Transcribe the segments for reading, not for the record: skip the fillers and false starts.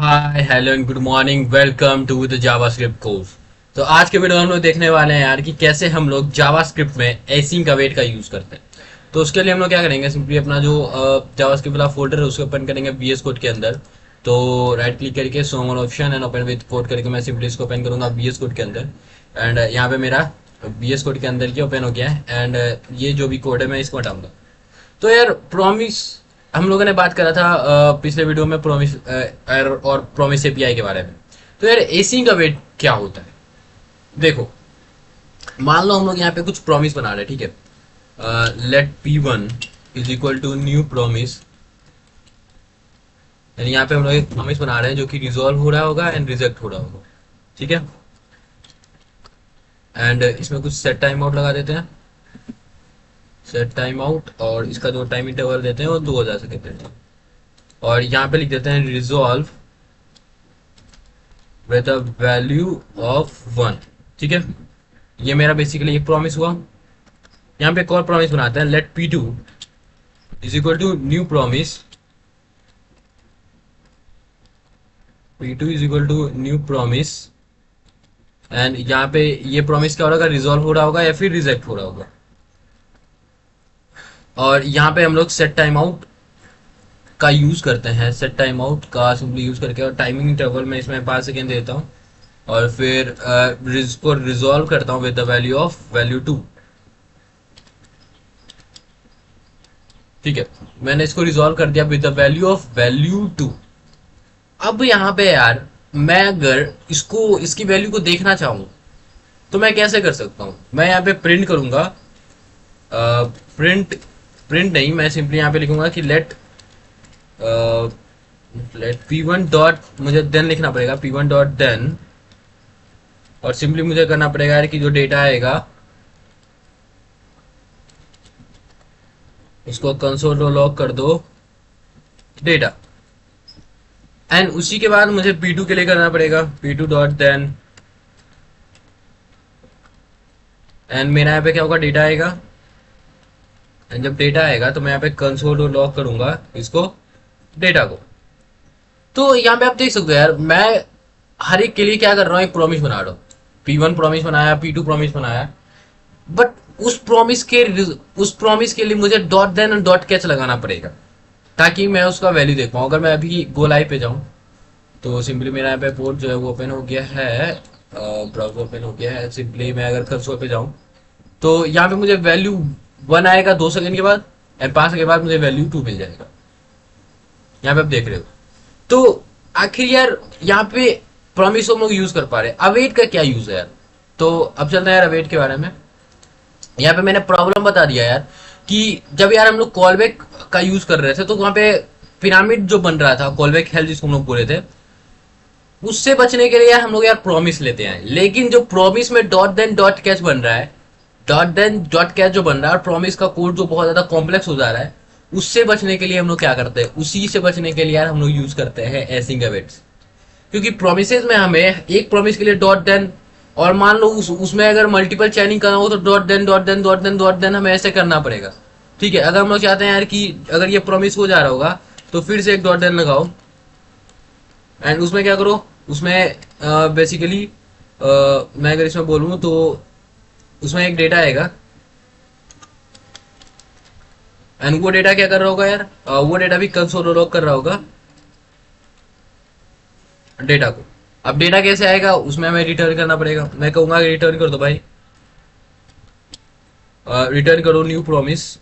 Hi hello and good morning, welcome to the JavaScript course. तो आज के video में हम लोग देखने वाले हैं यार कि कैसे हम लोग जावास्क्रिप्ट में एसिंक अवेट का यूज करते हैं। तो उसके लिए हम लोग क्या करेंगे, सिंपली अपना जो जावास्क्रिप्ट वाला फोल्डर है उसको ओपन करेंगे VS कोड के अंदर। तो राइट क्लिक करके show more option and open with code करके मैं सिंपली इसको ओपन करूंगा VS कोड के अंदर। एंड यहाँ पे मेरा VS कोड के अंदर की ओपन हो गया है। एंड ये जो भी कोड है मैं इसको हटाऊंगा। तो यार प्रॉमिस, हम लोगों ने बात करा था पिछले वीडियो में प्रॉमिस एरर और प्रॉमिस एपीआई के बारे में। तो यार एसिंक का वेट क्या होता है, देखो। मान लो हम लोग यहाँ पे कुछ प्रॉमिस बना रहे हैं, ठीक है। Let P1 is equal to new promise. यानी यहाँ पे हम लोग एक प्रॉमिस बना रहे हैं जो कि रिजॉल्व हो रहा होगा एंड रिजेक्ट हो रहा होगा, ठीक है। एंड इसमें कुछ सेट टाइम आउट लगा देते हैं, सेट टाइम आउट, और इसका जो टाइम इंटरवल देते हैं वो 2000 सेकेंड देते हैं। और यहाँ पे लिख देते हैं resolve with a value of 1, ठीक है। ये मेरा बेसिकली एक प्रॉमिस हुआ। यहाँ पे एक और प्रॉमिस बनाते हैं, let P2 is equal to new promise. P2 is equal to new promise. And यहाँ पे ये प्रॉमिस क्या हो रहा होगा, रिजॉल्व हो रहा होगा या फिर रिजेक्ट हो रहा होगा। और यहाँ पे हम लोग सेट टाइम आउट का यूज करते हैं, सेट टाइम आउट का सिंपली यूज करके, और टाइमिंग इंटरवल में इसमें 5 सेकेंड देता हूँ। और फिर इसको रिजॉल्व करता हूँ with the value of value 2, ठीक है। मैंने इसको रिजॉल्व कर दिया with the value of value 2। अब यहाँ पे यार मैं अगर इसको इसकी वैल्यू को देखना चाहूँ तो मैं कैसे कर सकता हूँ। मैं यहाँ पे प्रिंट करूंगा, प्रिंट प्रिंट नहीं, मैं सिंपली यहाँ पे लिखूंगा कि लेट P1 डॉट, मुझे देन लिखना पड़ेगा P1 डॉट देन। और सिंपली मुझे करना पड़ेगा यार कि जो डेटा आएगा उसको कंसोल लॉग कर दो डेटा। एंड उसी के बाद मुझे P2 के लिए करना पड़ेगा P2 डॉट देन। एंड मेरा यहाँ पे क्या होगा, डेटा आएगा। एंड जब डेटा आएगा तो मैं यहाँ पे कंसोल लॉग करूंगा इसको, डेटा को। तो यहाँ पे आप देख सकते हो यार, मैं हर एक के लिए क्या कर रहा हूँ, एक प्रॉमिस बना रहा हूँ। P1 प्रॉमिस बनाया, P2 प्रॉमिस बनाया, बट उस प्रॉमिस के लिए मुझे डॉट देन और डॉट कैच लगाना पड़ेगा ताकि मैं उसका वैल्यू देख पाऊँ। अगर मैं अभी गो लाइव पे जाऊँ तो सिंपली मेरा यहाँ पे पोर्ट जो है वो ओपन हो गया है, ब्राउजर ओपन हो गया है। सिंपली मैं अगर कंसोल पे जाऊँ तो यहाँ पे मुझे वैल्यू 1 आएगा 2 सेकंड के बाद, एंड 5 सेकंड के बाद मुझे वैल्यू 2 मिल जाएगा। यहाँ पे आप देख रहे हो। तो आखिर यार यहाँ पे प्रॉमिस हम लोग यूज कर पा रहे हैं। अवेट का क्या यूज है यार, तो अब चलते हैं यार अवेट के बारे में। यहाँ पे मैंने प्रॉब्लम बता दिया यार कि जब यार हम लोग कॉलबैक का यूज कर रहे थे तो वहां पे पिरामिड जो बन रहा था, कॉलबैक हेल्थ जिसको हम लोग बोले थे, उससे बचने के लिए यार हम लोग यार प्रॉमिस लेते हैं। लेकिन जो प्रॉमिस में डॉट देन डॉट कैच बन रहा है, डॉट देन डॉट कैच जो बन रहा है, और प्रॉमिस का कोड जो बहुत ज्यादा कॉम्प्लेक्स हो जा रहा है, उससे बचने के लिए हम लोग क्या करते हैं, उसी से बचने के लिए यार हम लोग यूज करते हैं एसिंक अवेट्स। क्योंकि प्रोमिसेस में हमें एक प्रॉमिस के लिए डॉट देन, और मान लो उसमें अगर मल्टीपल चैनिंग करना हो तो dot then dot then dot then dot then हमें ऐसे करना पड़ेगा, ठीक है। अगर हम लोग चाहते हैं यार कि अगर ये प्रॉमिस हो जा रहा होगा तो फिर से एक डॉट देन लगाओ। एंड उसमें क्या करो, उसमें बेसिकली मैं अगर इसमें बोलूँ तो उसमें एक डेटा आएगा। एंड वो डेटा क्या कर रहा होगा यार, वो डेटा भी कंसोल लॉग कर रहा होगा डेटा को। अब डेटा कैसे आएगा, उसमें हमें रिटर्न करना पड़ेगा। मैं कहूंगा रिटर्न कर दो भाई, रिटर्न करो न्यू प्रॉमिस,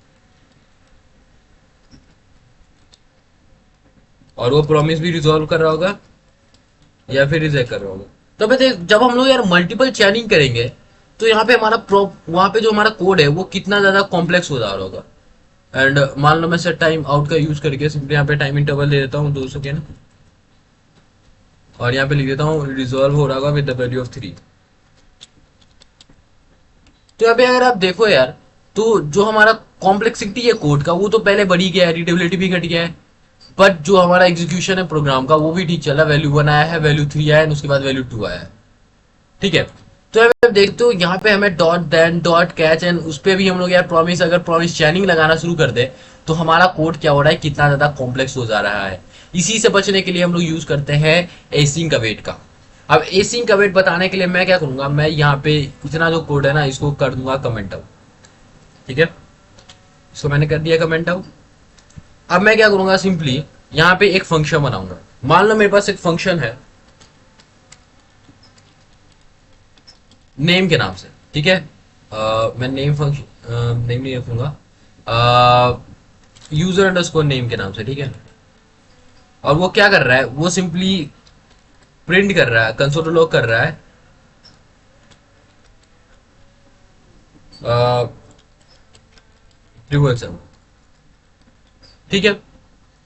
और वो प्रॉमिस भी रिजॉल्व कर रहा होगा या फिर रिजेक्ट कर रहा होगा। तो जब हम लोग यार मल्टीपल चैनिंग करेंगे तो यहाँ पे हमारा वहां पे जो हमारा कोड है वो कितना ज्यादा कॉम्प्लेक्स हो जा रहा होगा। एंड मान लो मैं सेट टाइम आउट का यूज करके सिंपली यहाँ पे टाइम इंटरवल दे देता हूँ 2 सेकेंड, और यहाँ पे लिख देता हूँ रिजॉल्व हो रहा होगा विद द वैल्यू ऑफ 3। तो अभी अगर आप देखो यार, तो जो हमारा कॉम्प्लेक्सिटी है कोड का वो तो पहले बढ़ी गया है, रीडेबिलिटी भी घट गया है, बट जो हमारा एग्जीक्यूशन है प्रोग्राम का वो भी ठीक चला। वैल्यू 1 आया है, वैल्यू 3 आया है, उसके बाद वैल्यू 2 आया है, ठीक है। तो अभी आप देखते हो यहाँ पे हमें dot then dot catch, and उस पर भी हम लोग यार प्रॉमिस, अगर प्रॉमिस चैनिंग लगाना शुरू कर दे तो हमारा कोड क्या हो रहा है, कितना ज्यादा कॉम्प्लेक्स हो जा रहा है। इसी से बचने के लिए हम लोग यूज करते हैं एसिंक अवेट का। अब एसिंक अवेट बताने के लिए मैं क्या करूंगा, मैं यहाँ पे इतना जो कोड है ना इसको कर दूंगा कमेंट आउट। ठीक है, इसको मैंने कर दिया कमेंट आउट। अब मैं क्या करूंगा, सिंपली यहाँ पे एक फंक्शन बनाऊंगा। मान लो मेरे पास एक फंक्शन है नेम के नाम से। ठीक है, मैं नेम फंक्शन नेम नहीं रखूंगा, यूजर अंडरस्कोर नेम के नाम से। ठीक है, और वो क्या कर रहा है, वो सिंपली प्रिंट कर रहा है, कंसोल लॉग कर रहा है रिवर्सल। ठीक है,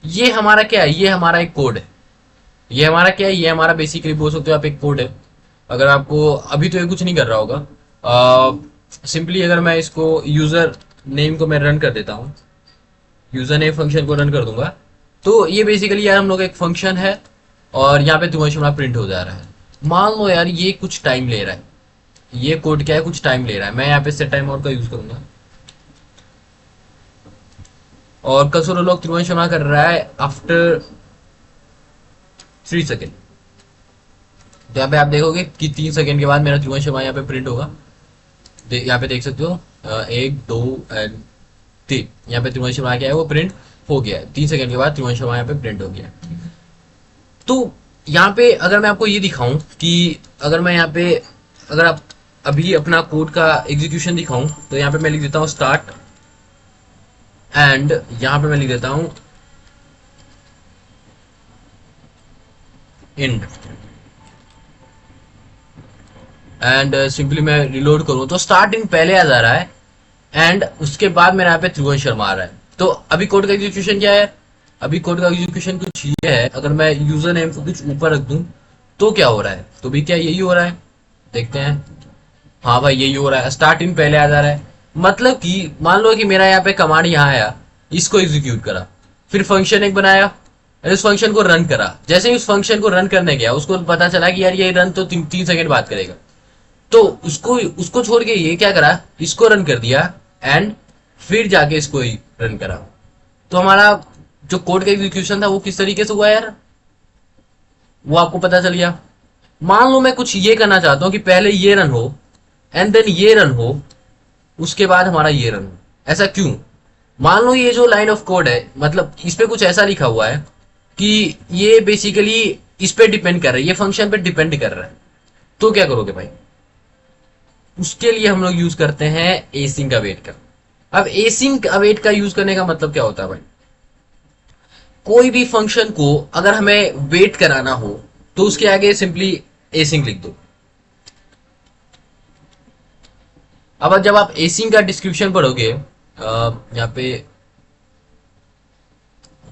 ये हमारा क्या है, ये हमारा एक कोड है। ये हमारा क्या है, ये हमारा बेसिकली बोल सकते हो आप एक कोड है। अगर आपको अभी तो ये कुछ नहीं कर रहा होगा, सिंपली अगर मैं इसको यूजर नेम को मैं रन कर देता हूँ, यूजर नेम फंक्शन को रन कर दूंगा, तो ये बेसिकली यार हम लोग एक फंक्शन है और यहाँ पे तुम्हारा प्रिंट हो जा रहा है। मान लो यार ये कुछ टाइम ले रहा है, ये कोड क्या है, कुछ टाइम ले रहा है। मैं यहाँ पे सेट टाइम आउट का यूज करूंगा और कंसोल लॉग त्रिवंशमा कर रहा है आफ्टर 3 सेकेंड। तो यहाँ पे आप देखोगे कि 3 सेकेंड के बाद मेरा त्रिवंशमा यहाँ पे प्रिंट होगा। यहाँ पे देख सकते हो 1 2 एंड 3, यहाँ पे त्रिवंशमा क्या है वो प्रिंट हो गया है। 3 सेकेंड के बाद त्रिवंशमा यहाँ पे प्रिंट हो गया है। तो यहाँ पे अगर मैं आपको ये दिखाऊं कि अगर मैं यहाँ पे अगर आप अभी अपना कोड का एग्जीक्यूशन दिखाऊं, तो यहाँ पे मैं लिख देता हूँ स्टार्ट एंड यहाँ पे मैं लिख देता हूँ एंड एंड सिंपली मैं रिलोड करूं तो स्टार्ट इन पहले आ जा रहा है एंड उसके बाद मेरे यहाँ पे त्रिवंशम आ रहा है। तो अभी कोड का एग्जीक्यूशन क्या है, अभी कोड का एग्जीक्यूशन कुछ ये है। अगर मैं यूजर नेम को कुछ ऊपर रख दूं तो क्या हो रहा है, तो भी क्या यही हो रहा है, देखते हैं। हाँ भाई यही हो रहा है, स्टार्ट इन पहले आ जा रहा है। मतलब कि मान लो कि मेरा यहाँ पे कमांड यहाँ आया, इसको एग्जीक्यूट करा, फिर फंक्शन एक बनाया, इस फंक्शन को रन करा। जैसे ही उस फंक्शन को रन करने गया उसको पता चला कि यार ये रन तो 3 सेकेंड बाद करेगा, तो उसको उसको छोड़ के ये क्या करा, इसको रन कर दिया एंड फिर जाके इसको ही रन करा। तो हमारा जो कोड का एग्जीक्यूशन था वो किस तरीके से हुआ यार, वो आपको पता चल गया। मान लो मैं कुछ ये करना चाहता हूं कि पहले ये रन हो एंड देन ये रन हो, उसके बाद हमारा ये रन हो। ऐसा क्यों, मान लो ये जो लाइन ऑफ कोड है, मतलब इस पे कुछ ऐसा लिखा हुआ है कि ये बेसिकली इस पे डिपेंड कर रहा है, ये फंक्शन पे डिपेंड कर रहा है। तो क्या करोगे भाई, उसके लिए हम लोग यूज करते हैं एसिंक अवेट का। अब एसिंक अवेट का यूज करने का मतलब क्या होता है भाई, कोई भी फंक्शन को अगर हमें वेट कराना हो तो उसके आगे सिंपली एसिंक लिख दो। अब जब आप एसिंक का डिस्क्रिप्शन पढ़ोगे, यहाँ पे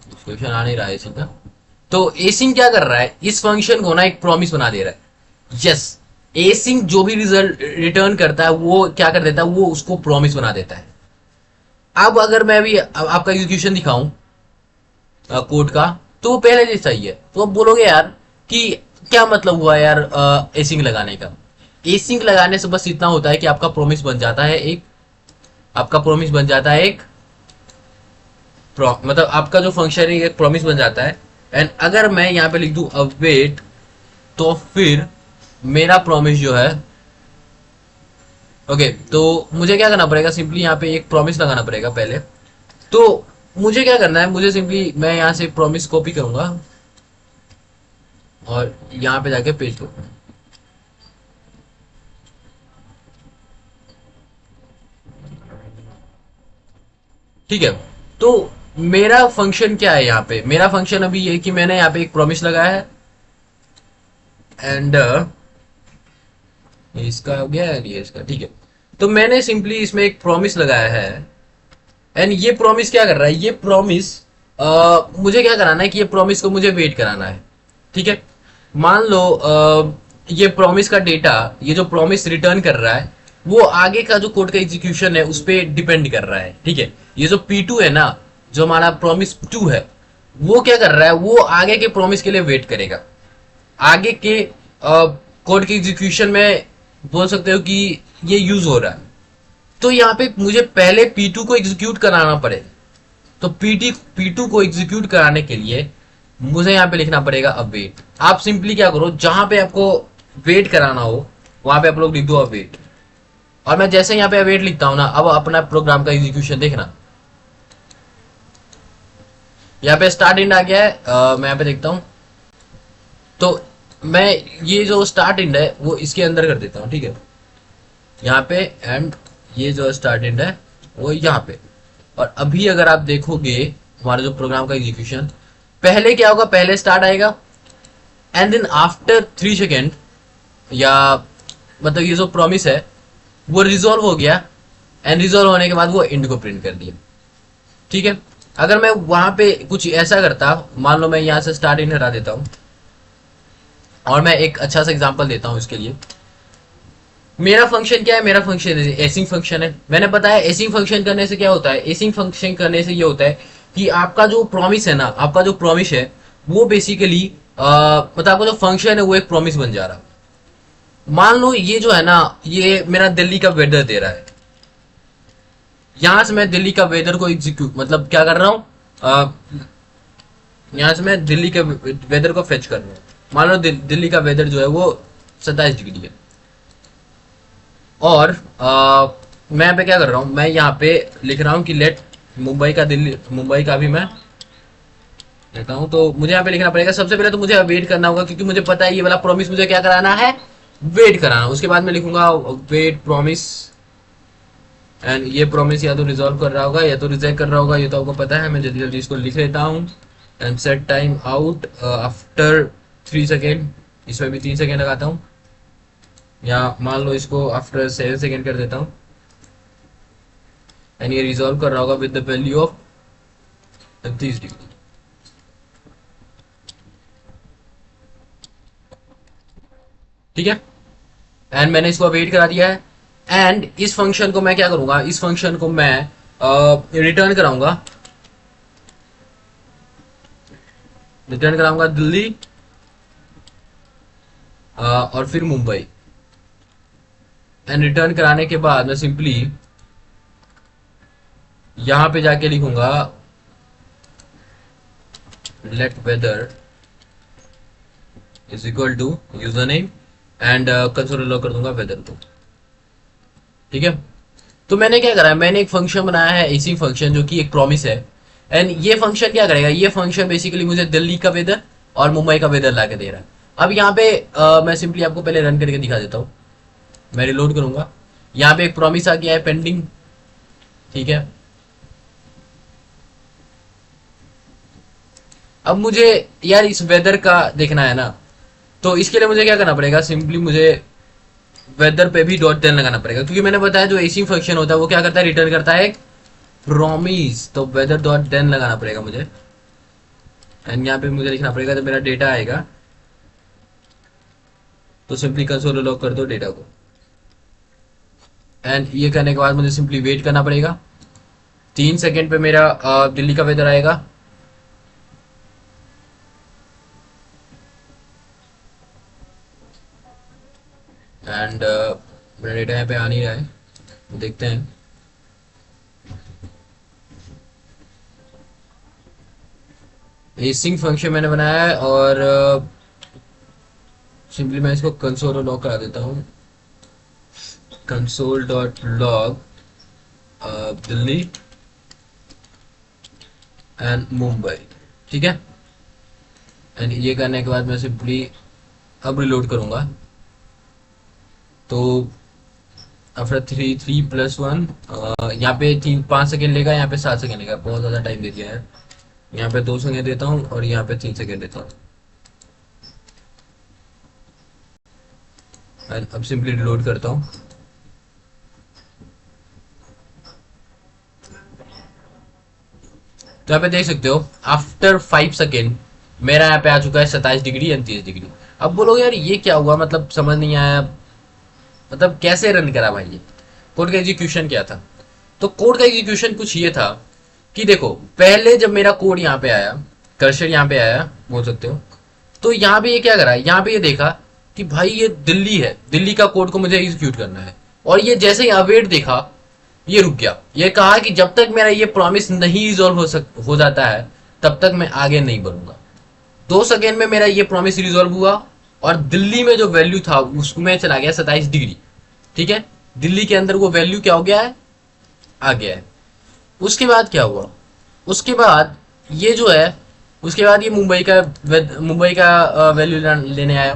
डिस्क्रिप्शन आ नहीं रहा है एसिंक का, तो एसिंक क्या कर रहा है, इस फंक्शन को ना एक प्रॉमिस बना दे रहा है। यस, एसिंक जो भी रिजल्ट रिटर्न करता है वो क्या कर देता है, वो उसको प्रॉमिस बना देता है। अब अगर मैं भी आपका एग्जीक्यूशन दिखाऊं कोड का, तो पहले जैसा ही है। तो अब बोलोगे यार कि क्या मतलब हुआ यार एसिंक लगाने का। एसिंक लगाने से बस इतना होता है कि आपका प्रॉमिस बन जाता है एक, आपका प्रॉमिस बन जाता है एक मतलब आपका जो फंक्शन है एक प्रॉमिस बन जाता है। एंड अगर मैं यहाँ पे लिख दूं अवेट, तो फिर मेरा प्रॉमिस जो है ओके, तो मुझे क्या करना पड़ेगा, सिंपली यहाँ पे एक प्रॉमिस लगाना पड़ेगा पहले। तो मुझे क्या करना है, मुझे सिंपली मैं यहाँ से प्रॉमिस कॉपी करूंगा और यहाँ पे जाके पेस्ट करूंगा। ठीक है, तो मेरा फंक्शन क्या है यहाँ पे, मेरा फंक्शन अभी ये कि मैंने यहाँ पे एक प्रॉमिस लगाया है एंड इसका हो गया है, ये इसका। ठीक है, तो मैंने सिंपली इसमें एक प्रॉमिस लगाया है एंड ये प्रॉमिस क्या कर रहा है, ये प्रॉमिस मुझे क्या कराना है कि ये प्रॉमिस को मुझे वेट कराना है। ठीक है, मान लो ये प्रॉमिस का डेटा, ये जो प्रॉमिस रिटर्न कर रहा है वो आगे का जो कोड का एग्जीक्यूशन है उस पर डिपेंड कर रहा है। ठीक है, ये जो P2 है ना, जो हमारा प्रॉमिस 2 है, वो क्या कर रहा है, वो आगे के प्रॉमिस के लिए वेट करेगा। आगे के कोड के एग्जीक्यूशन में बोल सकते हो कि ये यूज हो रहा है। तो यहाँ पे मुझे पहले P2 को एग्जीक्यूट कराना पड़ेगा। तो P2 को एग्जीक्यूट कराने के लिए मुझे यहाँ पे लिखना पड़ेगा अवेट। आप सिंपली क्या करो, जहां पे आपको वेट कराना हो वहां पे आप लोग लिख दो अवेट। और मैं जैसे यहाँ पे अवेट लिखता हूं ना, अब अपना प्रोग्राम का एग्जीक्यूशन देखना। यहाँ पे स्टार्ट एंड आ गया है। मैं यहाँ पे देखता हूँ, तो मैं ये जो स्टार्ट एंड है वो इसके अंदर कर देता हूँ, ठीक है, यहाँ पे। एंड ये जो स्टार्ट एंड है वो यहाँ पे। और अभी अगर आप देखोगे हमारे जो प्रोग्राम का एग्जीक्यूशन, पहले क्या होगा, पहले स्टार्ट आएगा एंड देन आफ्टर 3 सेकेंड, या मतलब ये जो प्रॉमिस है वो रिजॉल्व हो गया, एंड रिजॉल्व होने के बाद वो एंड को प्रिंट कर दिया, ठीक है। अगर मैं वहां पे कुछ ऐसा करता, मान लो मैं यहाँ से स्टार्ट इन हटा देता हूँ, और मैं एक अच्छा सा एग्जांपल देता हूँ इसके लिए। मेरा फंक्शन क्या है, मेरा फंक्शन एसिंग फंक्शन है। मैंने बताया एसिंग फंक्शन करने से क्या होता है, एसिंग फंक्शन करने से ये होता है कि आपका जो प्रॉमिस है ना, आपका जो प्रॉमिस है वो बेसिकली मतलब आपका जो फंक्शन है वो एक प्रॉमिस बन जा रहा है। मान लो ये जो है ना, ये मेरा दिल्ली का वेदर दे रहा है, यहां से मैं दिल्ली का वेदर को एग्जीक्यूट मतलब क्या कर रहा हूं, यहां से मैं दिल्ली के वेदर को फेच कर रहा हूं। मान लो दिल्ली का वेदर जो है वो 27 डिग्री है, और मैं यहाँ पे क्या कर रहा हूँ, मैं यहाँ पे लिख रहा हूँ कि लेट मुंबई का भी मैं लेता हूँ। तो मुझे यहाँ पे लिखना पड़ेगा, सबसे पहले तो मुझे वेट करना होगा, क्योंकि मुझे पता है ये वाला प्रॉमिस मुझे क्या कराना है, वेट कराना। उसके बाद मैं लिखूंगा वेट प्रॉमिस, एंड ये प्रॉमिस या तो रिजॉल्व कर रहा होगा या तो रिजेक्ट कर रहा होगा, ये तो आपको पता है। मैं जल्दी जल्दी इसको लिख लेता हूँ। And set time out after 3 second, इसमें भी 3 सेकेंड लगाता हूँ, या मान लो इसको आफ्टर 7 सेकेंड कर देता हूँ। एंड ये रिजॉल्व कर रहा होगा with the value of 30 degree, ठीक है। एंड मैंने इसको वेट करा दिया है। एंड इस फंक्शन को मैं क्या करूंगा, इस फंक्शन को मैं रिटर्न कराऊंगा दिल्ली और फिर मुंबई। एंड रिटर्न कराने के बाद मैं सिंपली यहां पे जाके लिखूंगा let weather is equal to user name, and console log कर दूंगा वेदर को, ठीक है। तो मैंने क्या करा है, मैंने एक फंक्शन बनाया है इसी फंक्शन, जो कि एक प्रॉमिस है। एंड ये फंक्शन क्या करेगा, ये फंक्शन बेसिकली मुझे दिल्ली का वेदर और मुंबई का वेदर ला के दे रहा है। अब यहाँ पे मैं सिंपली आपको पहले रन करके दिखा देता हूँ। मैं रिलोड करूंगा, यहाँ पे एक प्रॉमिस आ गया है पेंडिंग, ठीक है। अब मुझे यार इस वेदर का देखना है ना, तो इसके लिए मुझे क्या करना पड़ेगा, सिंपली मुझे वेदर पे भी डॉट देन लगाना पड़ेगा, क्योंकि मैंने बताया जो एसी फंक्शन होता है वो क्या करता है, रिटर्न करता है एक प्रॉमिस। तो वेदर डॉट देन लगाना पड़ेगा मुझे। एंड यहाँ पे मुझे लिखना पड़ेगा जब मेरा डेटा आएगा, तो सिंपली कंसोल लॉग कर दो डेटा को। एंड ये करने के बाद मुझे सिंपली वेट करना पड़ेगा। 3 सेकेंड पे मेरा दिल्ली का वेदर आएगा। एंड मेरा डेटा यहाँ पे आ नहीं रहा है, देखते हैं। एसिंग फंक्शन मैंने बनाया है, और सिंपली मैं इसको कंसोल लॉग करा देता हूँ, console dot log Delhi and Mumbai, ठीक है। एंड ये करने के बाद मैं सिंपली अब रिलोड करूंगा। तो आफ्टर 3+1 यहाँ पे 5 सेकेंड लेगा, यहाँ पे 7 सेकेंड लेगा, बहुत ज़्यादा टाइम दे दिया है। यहाँ पे 2 सेकेंड देता हूँ और यहाँ पे 3 सेकेंड देता हूँ। अब सिंपली रिलोड करता हूँ। तो यहाँ पे देख सकते हो आफ्टर 5 सेकेंड मेरा यहाँ पे आ चुका है 27 डिग्री एंड 30 डिग्री। अब बोलोगे यार ये क्या हुआ, मतलब समझ नहीं आया, मतलब कैसे रन करा भाई, ये कोड का एग्जीक्यूशन क्या था। तो कोड का एग्जीक्यूशन कुछ ये था कि देखो, पहले जब मेरा कोड यहाँ पे आया, कर्सर यहाँ पे आया बोल सकते हो, तो यहाँ पे ये क्या करा, यहाँ पे ये देखा कि भाई ये दिल्ली है, दिल्ली का कोड को मुझे एग्जीक्यूट करना है। और ये जैसे ही अवेट देखा, ये रुक गया। ये कहा कि जब तक मेरा ये प्रॉमिस नहीं रिजॉल्व हो जाता है तब तक मैं आगे नहीं बढ़ूंगा। 2 सेकेंड में मेरा ये प्रॉमिस रिजॉल्व हुआ, और दिल्ली में जो वैल्यू था उसमें चला गया 27 डिग्री। ठीक है, दिल्ली के अंदर वो वैल्यू क्या हो गया है, आ गया है। उसके बाद क्या हुआ, उसके बाद ये जो है, उसके बाद ये मुंबई का वैल्यू लेने आया।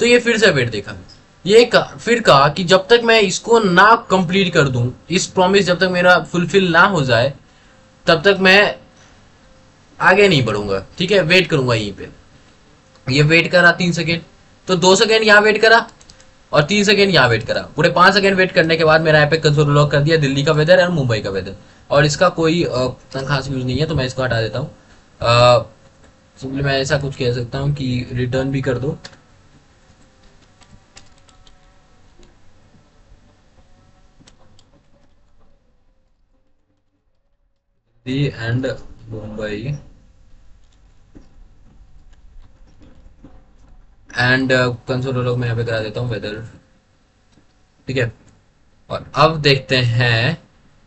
तो ये फिर से वेट देखा, फिर कहा कि जब तक मैं इसको ना कंप्लीट कर दूं, इस प्रॉमिस जब तक मेरा फुलफिल ना हो जाए, तब तक मैं आगे नहीं बढ़ूंगा। ठीक है, वेट करूंगा यहीं पे। ये वेट करा 3 सेकेंड, तो 2 सेकेंड यहाँ वेट करा और 3 सेकेंड यहाँ वेट करा। पूरे 5 सेकेंड वेट करने के बाद मेरा यहाँ पे कंसोल लॉक कर दिया दिल्ली का वेदर और मुंबई का वेदर। और इसका कोई खास यूज नहीं है, तो मैं इसको हटा देता हूँ। सिंपली मैं ऐसा कुछ कह सकता हूँ कि रिटर्न भी कर दो। Delhi and Mumbai and console log मैं यहाँ पे करा देता हूँ वेदर। ठीक है, और अब देखते हैं,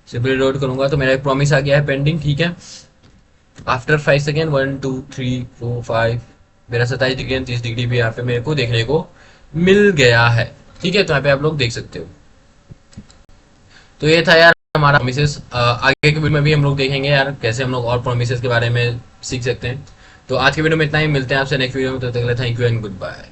सिंपली लोड करूंगा तो मेरा एक प्रॉमिस आ गया है पेंडिंग। ठीक है, आफ्टर 5 सेकेंड 1 2 3 4 5 मेरा 27 डिग्री 30 डिग्री भी यहाँ पे मेरे को देखने को मिल गया है। ठीक है, तो यहाँ पे आप लोग देख सकते हो। तो ये था यार हमारा प्रोमिसेस। आगे के वीडियो में भी हम लोग देखेंगे यार कैसे हम लोग और प्रोमिसेस के बारे में सीख सकते हैं। तो आज के वीडियो में इतना ही, मिलते हैं आपसे नेक्स्ट वीडियो में। तो तक के लिए thank you and good bye.